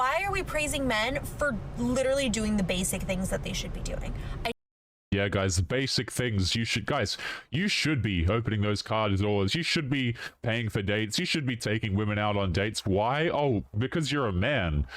why are we praising men for literally doing the basic things that they should be doing? Yeah, guys, the basic things you should be opening those car doors. You should be paying for dates. You should be taking women out on dates. Why? Oh, because you're a man.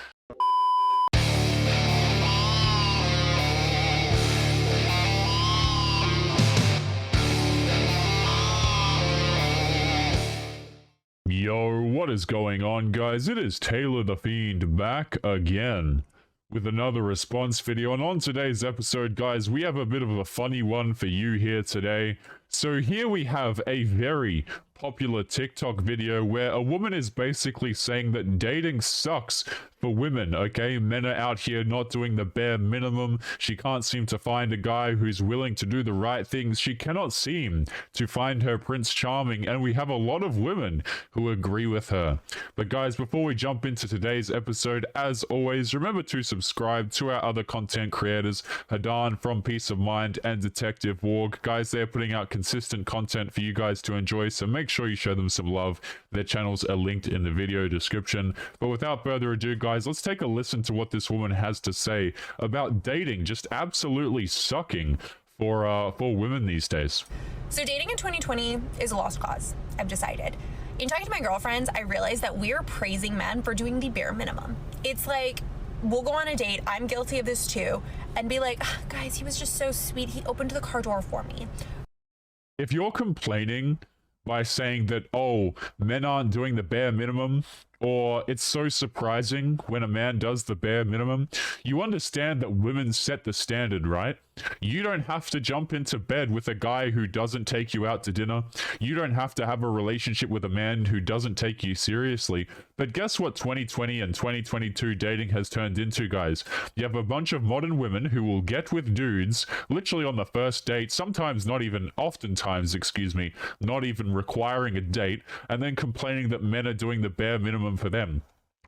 Yo, what is going on, guys? It is Taylor the Fiend back again with another response video, and on today's episode, guys, we have a bit of a funny one for you here today. So here we have a very popular TikTok video where a woman is basically saying that dating sucks for women, okay? Men are out here not doing the bare minimum. She can't seem to find a guy who's willing to do the right things. She cannot seem to find her Prince Charming, and we have a lot of women who agree with her. But guys, before we jump into today's episode, as always, remember to subscribe to our other content creators, Hadan from Peace of Mind and Detective Warg. Guys, they're putting out consistent content for you guys to enjoy, so make sure you show them some love. Their channels are linked in the video description. But without further ado, guys, let's take a listen to what this woman has to say about dating just absolutely sucking for women these days. So dating in 2020 is a lost cause, I've decided. In talking to my girlfriends, I realized that we're praising men for doing the bare minimum. It's like, we'll go on a date, I'm guilty of this too, and be like, guys, he was just so sweet, he opened the car door for me. If you're complaining by saying that, oh, men aren't doing the bare minimum, or it's so surprising when a man does the bare minimum, you understand that women set the standard, right? You don't have to jump into bed with a guy who doesn't take you out to dinner. You don't have to have a relationship with a man who doesn't take you seriously. But guess what 2020 and 2022 dating has turned into, guys? You have a bunch of modern women who will get with dudes literally on the first date, sometimes not even, oftentimes, excuse me, not even requiring a date, and then complaining that men are doing the bare minimum for them.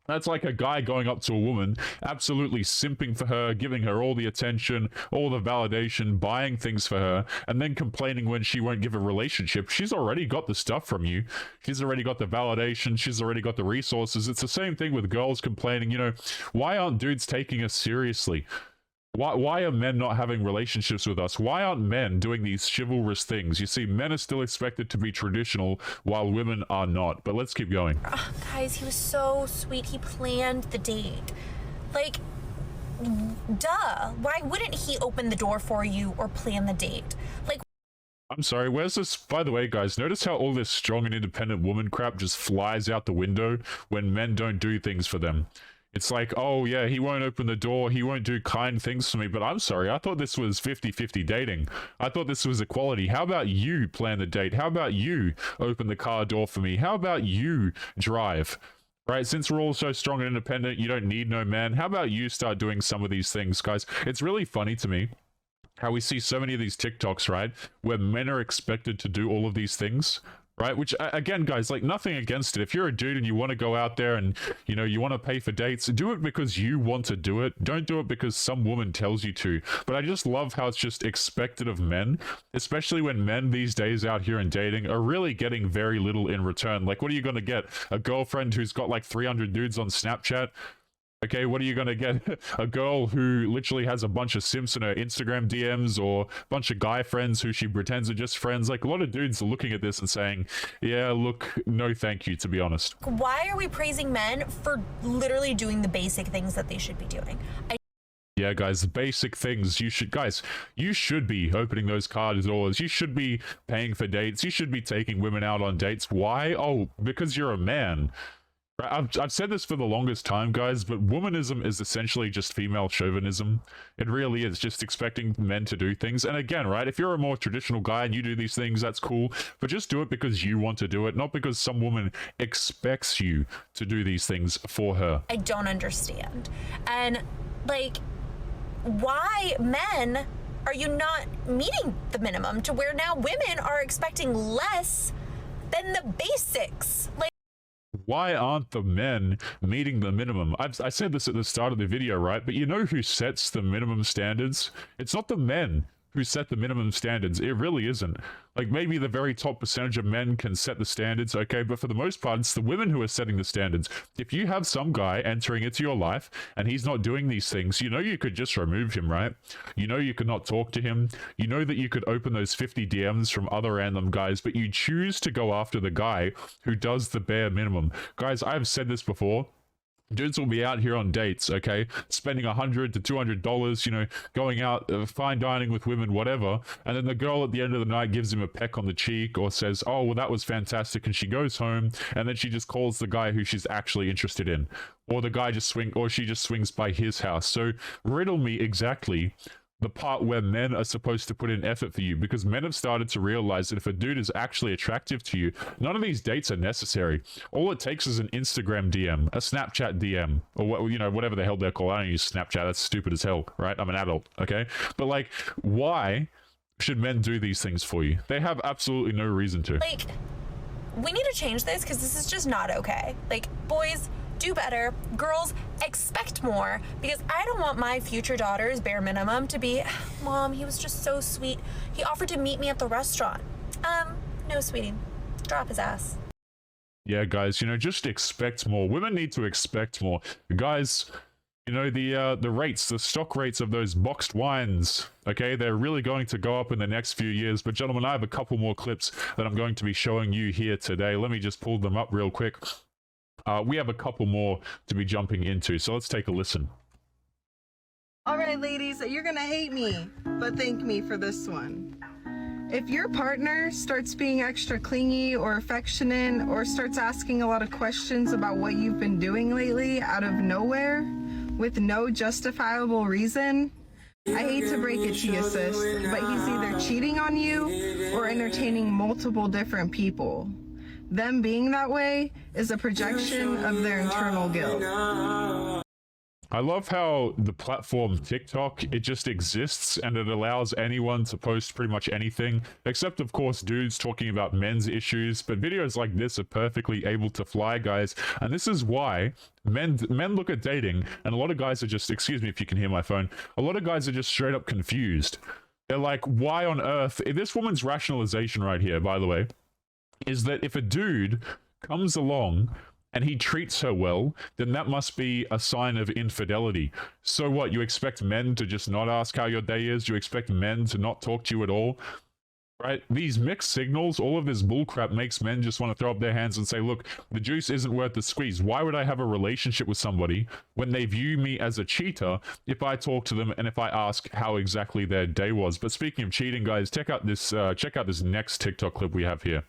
That's like a guy going up to a woman, absolutely simping for her, giving her all the attention, all the validation, buying things for her, and then complaining when she won't give a relationship. She's already got the stuff from you. She's already got the validation. She's already got the resources. It's the same thing with girls complaining, you know, why aren't dudes taking us seriously? Why are men not having relationships with us? Why aren't men doing these chivalrous things? You see, men are still expected to be traditional while women are not. But let's keep going. Guys, he was so sweet. He planned the date. Like, duh. Why wouldn't he open the door for you or plan the date? Like, I'm sorry, where's this? By the way, guys, notice how all this strong and independent woman crap just flies out the window when men don't do things for them. It's like, oh yeah, he won't open the door, he won't do kind things for me, but I'm sorry, I thought this was 50-50 dating. I thought this was equality. How about you plan the date? How about you open the car door for me? How about you drive? Right, since we're all so strong and independent, you don't need no man. How about you start doing some of these things, guys? It's really funny to me how we see so many of these TikToks, right, where men are expected to do all of these things. Right, which again, guys, like, nothing against it. If you're a dude and you want to go out there and, you know, you want to pay for dates, do it because you want to do it. Don't do it because some woman tells you to. But I just love how it's just expected of men, especially when men these days out here in dating are really getting very little in return. Like, what are you going to get? A girlfriend who's got like 300 dudes on Snapchat? Okay, what are you going to get? A girl who literally has a bunch of simps in her Instagram DMs, or a bunch of guy friends who she pretends are just friends. Like, a lot of dudes are looking at this and saying, yeah, look, no thank you, to be honest. Why are we praising men for literally doing the basic things that they should be doing? Yeah, guys, the basic things you should be opening those car doors. You should be paying for dates. You should be taking women out on dates. Why? Oh, because you're a man. I've said this for the longest time, guys, but womanism is essentially just female chauvinism. It really is, just expecting men to do things. And again, right, if you're a more traditional guy and you do these things, that's cool. But just do it because you want to do it, not because some woman expects you to do these things for her. I don't understand. And, like, why, men, are you not meeting the minimum to where now women are expecting less than the basics? Like, why aren't the men meeting the minimum? I said this at the start of the video, right? But you know who sets the minimum standards? It's not the men who set the minimum standards. It really isn't. Like, maybe the very top percentage of men can set the standards, okay, but for the most part, it's the women who are setting the standards. If you have some guy entering into your life and he's not doing these things, you know you could just remove him, right? You know you could not talk to him. You know that you could open those 50 DMs from other random guys, but you choose to go after the guy who does the bare minimum. Guys, I've said this before. Dudes will be out here on dates, okay, spending $100 to $200, you know, going out, fine dining with women, whatever, and then the girl at the end of the night gives him a peck on the cheek or says, oh, well, that was fantastic, and she goes home, and then she just calls the guy who she's actually interested in, or the guy just she just swings by his house. So riddle me exactly the part where men are supposed to put in effort for you, because men have started to realize that if a dude is actually attractive to you, none of these dates are necessary. All it takes is an Instagram DM, a Snapchat DM, or what, you know, whatever the hell they're called. I don't use Snapchat. That's stupid as hell, right? I'm an adult, okay? But like, why should men do these things for you? They have absolutely no reason to. Like, we need to change this because this is just not okay. Like, boys, do better. Girls, expect more, because I don't want my future daughter's bare minimum to be, Mom, he was just so sweet. He offered to meet me at the restaurant. No, sweetie. Drop his ass. Yeah, guys, you know, just expect more. Women need to expect more. Guys, you know, the rates, the stock rates of those boxed wines, okay, they're really going to go up in the next few years. But gentlemen, I have a couple more clips that I'm going to be showing you here today. Let me just pull them up real quick. We have a couple more to be jumping into, so let's take a listen. All right, ladies, you're gonna hate me, but thank me for this one. If your partner starts being extra clingy or affectionate or starts asking a lot of questions about what you've been doing lately out of nowhere with no justifiable reason, I hate to break it to you, sis, but he's either cheating on you or entertaining multiple different people. Them being that way is a projection of their internal guilt. I love how the platform TikTok, it just exists and it allows anyone to post pretty much anything, except of course dudes talking about men's issues, but videos like this are perfectly able to fly, guys. And this is why men look at dating, and a lot of guys are just, excuse me if you can hear my phone, a lot of guys are just straight up confused. They're like, why on earth, this woman's rationalization right here, by the way, is that if a dude comes along and he treats her well, then that must be a sign of infidelity. So what, you expect men to just not ask how your day is? You expect men to not talk to you at all? Right? These mixed signals, all of this bullcrap makes men just want to throw up their hands and say, look, the juice isn't worth the squeeze. Why would I have a relationship with somebody when they view me as a cheater if I talk to them and if I ask how exactly their day was? But speaking of cheating, guys, check out this next TikTok clip we have here.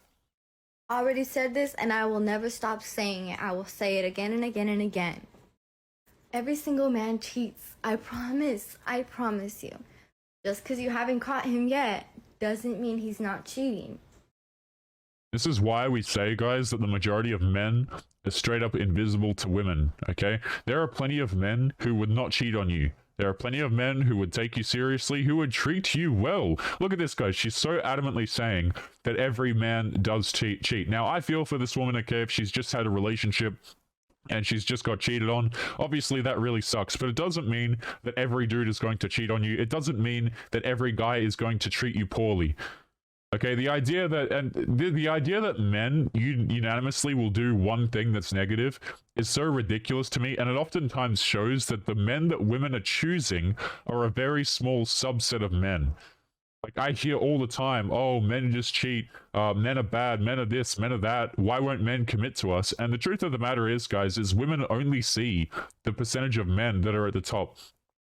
I already said this and I will never stop saying it. I will say it again and again and again. Every single man cheats. I promise. I promise you. Just because you haven't caught him yet doesn't mean he's not cheating. This is why we say, guys, that the majority of men are straight up invisible to women, okay? There are plenty of men who would not cheat on you. There are plenty of men who would take you seriously, who would treat you well. Look at this, guys. She's so adamantly saying that every man does cheat. Now, I feel for this woman, okay, if she's just had a relationship and she's just got cheated on, obviously that really sucks. But it doesn't mean that every dude is going to cheat on you. It doesn't mean that every guy is going to treat you poorly. Okay, the idea that men unanimously will do one thing that's negative is so ridiculous to me, and it oftentimes shows that the men that women are choosing are a very small subset of men. Like, I hear all the time, oh, men just cheat, men are bad, men are this, men are that, why won't men commit to us? And the truth of the matter is, guys, is women only see the percentage of men that are at the top.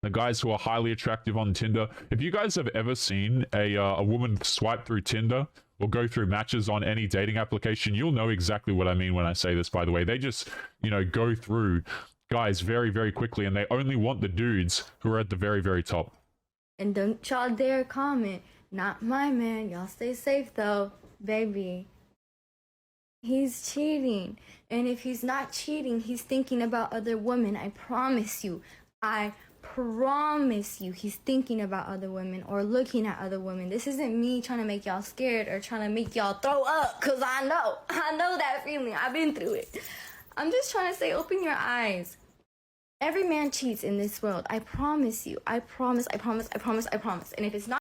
The guys who are highly attractive on Tinder. If you guys have ever seen a woman swipe through Tinder or go through matches on any dating application, you'll know exactly what I mean when I say this, by the way. They just, you know, go through guys very, very quickly, and they only want the dudes who are at the very, very top. And don't y'all dare comment, not my man. Y'all stay safe though, baby. He's cheating. And if he's not cheating, he's thinking about other women. I promise you. I promise you he's thinking about other women or looking at other women. This isn't me trying to make y'all scared or trying to make y'all throw up, because I know that feeling. I've been through it. I'm just trying to say, open your eyes. Every man cheats in this world. I promise you. I promise. And if it's not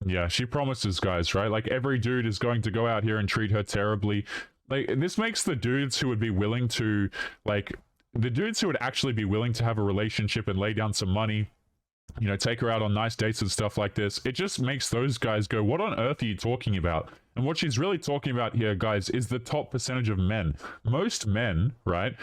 Yeah, she promises, guys, right? Like, every dude is going to go out here and treat her terribly. Like, this makes the dudes who would be willing to, like, the dudes who would actually be willing to have a relationship and lay down some money, you know, take her out on nice dates and stuff like this, it just makes those guys go, what on earth are you talking about? And what she's really talking about here, guys, is the top percentage of men. Most men, right?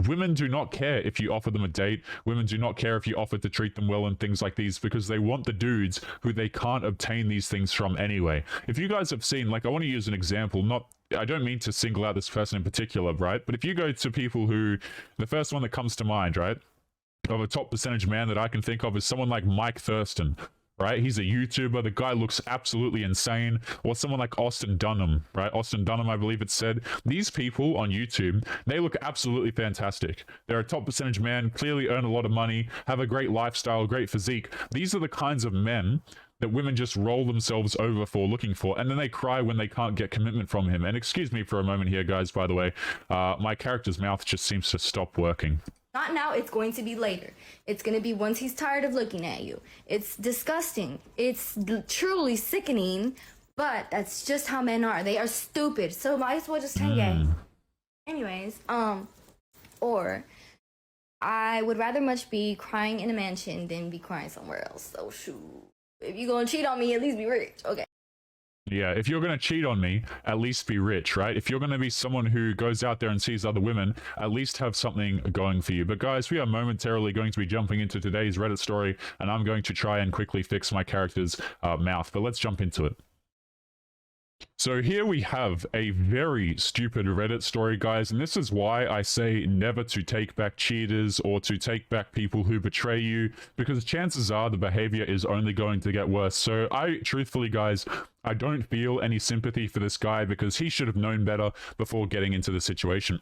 Women do not care if you offer them a date. Women do not care if you offer to treat them well and things like these, because they want the dudes who they can't obtain these things from anyway. If you guys have seen, like, I want to use an example, I don't mean to single out this person in particular, right? But if you go to people who, the first one that comes to mind, right, of a top percentage man that I can think of is someone like Mike Thurston, right? He's a YouTuber. The guy looks absolutely insane. Or someone like Austin Dunham, right? Austin Dunham, I believe it said. These people on YouTube, they look absolutely fantastic. They're a top percentage man, clearly earn a lot of money, have a great lifestyle, great physique. These are the kinds of men that women just roll themselves over for, looking for, and then they cry when they can't get commitment from him. And excuse me for a moment here, guys, by the way. My character's mouth just seems to stop working. Not now, it's going to be later. It's going to be once he's tired of looking at you. It's disgusting. It's truly sickening, but that's just how men are. They are stupid, so might as well just turn gay. Anyways, or I would rather much be crying in a mansion than be crying somewhere else. So shoot. If you're going to cheat on me, at least be rich. Okay. Yeah, if you're going to cheat on me, at least be rich, right? If you're going to be someone who goes out there and sees other women, at least have something going for you. But guys, we are momentarily going to be jumping into today's Reddit story, and I'm going to try and quickly fix my character's mouth. But let's jump into it. So here we have a very stupid Reddit story, guys, and this is why I say never to take back cheaters or to take back people who betray you, because chances are the behavior is only going to get worse. So truthfully, guys, I don't feel any sympathy for this guy because he should have known better before getting into the situation.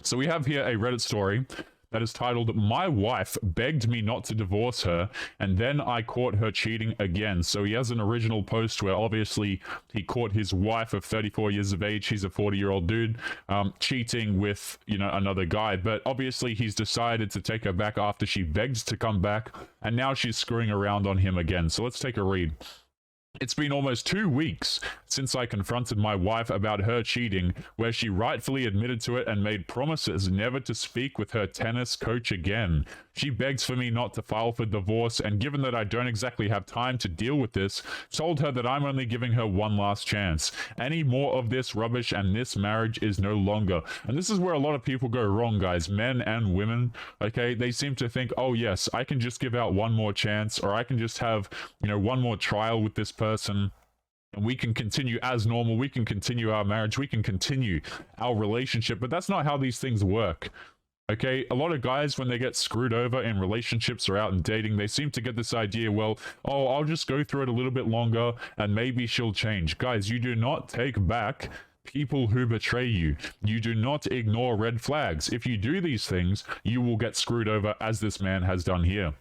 So we have here a Reddit story that is titled, "My wife begged me not to divorce her, and then I caught her cheating again." So he has an original post where obviously he caught his wife of 34 years of age, he's a 40-year-old dude, cheating with, you know, another guy. But obviously he's decided to take her back after she begged to come back, and now she's screwing around on him again. So let's take a read. "It's been almost 2 weeks since I confronted my wife about her cheating, where she rightfully admitted to it and made promises never to speak with her tennis coach again. She begs for me not to file for divorce, and given that I don't exactly have time to deal with this, told her that I'm only giving her one last chance. Any more of this rubbish and this marriage is no longer." And this is where a lot of people go wrong, guys, men and women, okay? They seem to think, oh yes, I can just give out one more chance, or I can just have, you know, one more trial with this person, and we can continue as normal, we can continue our marriage, we can continue our relationship. But that's not how these things work. Okay, a lot of guys, when they get screwed over in relationships or out in dating, they seem to get this idea, well, oh, I'll just go through it a little bit longer and maybe she'll change. Guys, you do not take back people who betray you. You do not ignore red flags. If you do these things, you will get screwed over, as this man has done here.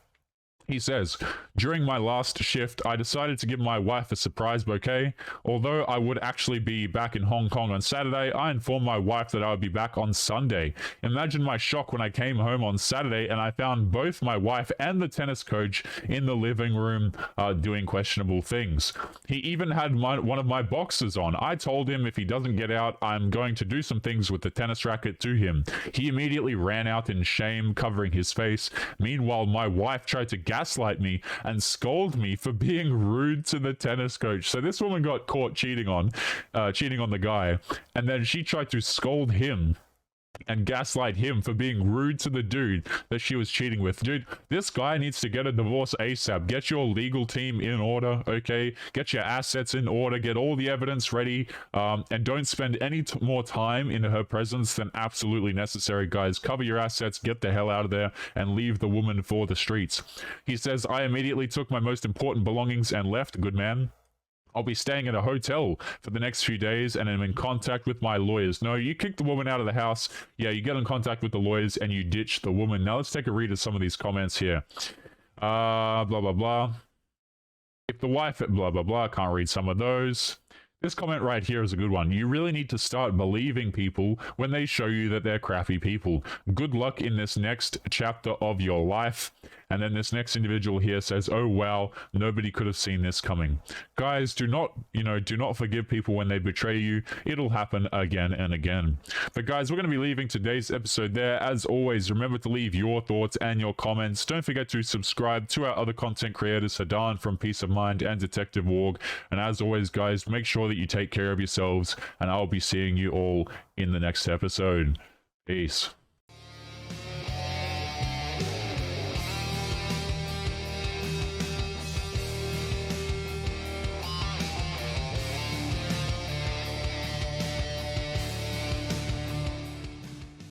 He says, "During my last shift, I decided to give my wife a surprise bouquet. Although I would actually be back in Hong Kong on Saturday, I informed my wife that I would be back on Sunday. Imagine my shock when I came home on Saturday and I found both my wife and the tennis coach in the living room doing questionable things. He even had one of my boxers on. I told him if he doesn't get out, I'm going to do some things with the tennis racket to him. He immediately ran out in shame, covering his face. Meanwhile, my wife tried to gaslight me and scold me for being rude to the tennis coach." So this woman got caught cheating on the guy, and then she tried to scold him and gaslight him for being rude to the dude that she was cheating with. Dude, this guy needs to get a divorce ASAP. Get your legal team in order, okay? Get your assets in order. Get all the evidence ready, and don't spend any more time in her presence than absolutely necessary, guys. Cover your assets, get the hell out of there, and leave the woman for the streets. He says, "I immediately took my most important belongings and left, good man. I'll be staying at a hotel for the next few days and I'm in contact with my lawyers." No, you kick the woman out of the house. Yeah, you get in contact with the lawyers and you ditch the woman. Now let's take a read of some of these comments here. Blah, blah, blah. If the wife, blah, blah, blah. Can't read some of those. This comment right here is a good one. "You really need to start believing people when they show you that they're crappy people. Good luck in this next chapter of your life." And then this next individual here says, oh wow, nobody could have seen this coming. Guys, do not forgive people when they betray you. It'll happen again and again. But guys, we're going to be leaving today's episode there. As always, remember to leave your thoughts and your comments. Don't forget to subscribe to our other content creators, Hadan from Peace of Mind and Detective Warg. And as always, guys, make sure that you take care of yourselves, and I'll be seeing you all in the next episode. Peace.